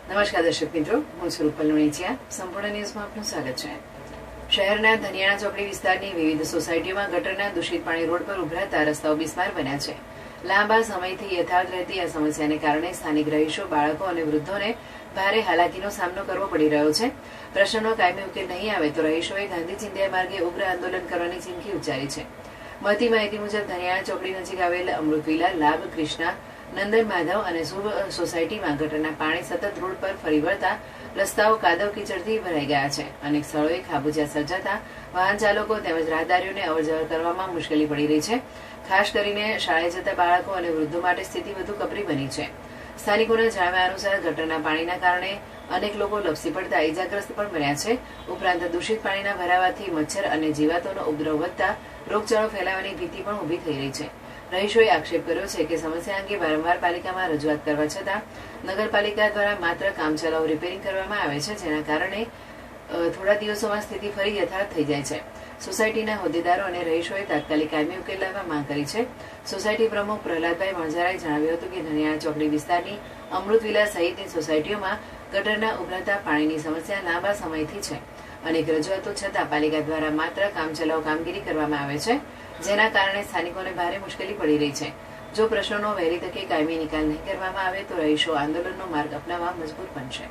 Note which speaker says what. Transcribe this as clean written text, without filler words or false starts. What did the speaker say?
Speaker 1: નમસ્કાર દર્શક મિત્રો, હું છું રૂપલ લુણીચિયા. સંપૂર્ણ ન્યૂઝમાં આપનું સ્વાગત છે. શહેરના ધનિયાણા ચોકડી વિસ્તારની વિવિધ સોસાયટીઓમાં ગટરના દૂષિત પાણી રોડ પર ઉભરાતા રસ્તાઓ બિસ્માર બન્યા છે. લાંબા સમયથી યથાવત રહેતી આ સમસ્યાને કારણે સ્થાનિક રહીશો, બાળકો અને વૃદ્ધોને ભારે હાલાકીનો સામનો કરવો પડી રહ્યો છે. પ્રશ્નનો કાયમી ઉકેલ નહીં આવે તો રહીશોએ ગાંધી ચિંધ્યા માર્ગે ઉગ્ર આંદોલન કરવાની ચીમકી ઉચ્ચારી છે. મળતી માહિતી મુજબ ધનિયાણા ચોકડી નજીક આવેલ અમૃત વિલા, લાભ, કૃષ્ણા, નંદન માધવ અને શુભ સોસાયટીમાં ગટરના પાણી સતત રોડ પર ફરી વળતા રસ્તાઓ કાદવ કીચડથી ભરાઈ ગયા છે. અનેક સ્થળોએ ખાબોચિયા સર્જાતા વાહન ચાલકો તેમજ રાહદારીઓને અવરજવર કરવામાં મુશ્કેલી પડી રહી છે. ખાસ કરીને શાળાએ જતા બાળકો અને વૃદ્ધો માટે સ્થિતિ વધુ કપરી બની છે. સ્થાનિકોના જણાવ્યા અનુસાર ગટરના પાણીના કારણે અનેક લોકો લપસી પડતા ઇજાગ્રસ્ત પણ બન્યા છે. ઉપરાંત દૂષિત પાણીના ભરાવાથી મચ્છર અને જીવાતોનો ઉપદ્રવ વધતા રોગચાળો ફેલાવાની ભીતિ પણ ઊભી થઈ રહી છે. રહીશોએ આક્ષેપ કર્યો છે કે સમસ્યા અંગે વારંવાર પાલિકામાં રજૂઆત કરવા છતાં નગરપાલિકા દ્વારા માત્ર કામચલાઉ રિપેરિંગ કરવામાં આવે છે, જેના કારણે થોડા દિવસોમાં સ્થિતિ ફરી યથાવત થઈ જાય છે. સોસાયટીના હોદ્દેદારો અને રહીશોએ તાત્કાલિક કાયમી ઉકેલ લાવવા માંગ કરી છે. સોસાયટી પ્રમુખ પ્રહલાદભાઈ વણઝારાએ જણાવ્યું હતું કે ધનિયાણા ચોકડી વિસ્તારની અમૃત વિલા સહિતની સોસાયટીઓમાં ગટરના ઉભરાતા પાણીની સમસ્યા લાંબા સમયથી છે. અનેક રજૂઆતો છતાં પાલિકા દ્વારા માત્ર કામચલાઉ કામગીરી કરવામાં આવે છે, જેના કારણે સ્થાનિકોને ભારે મુશ્કેલી પડી રહી છે. જો પ્રશ્નોનો વહેલી તકે કાયમી નિકાલ નહીં કરવામાં આવે તો રહીશો આંદોલનનો માર્ગ અપનાવવા મજબૂર બનશે.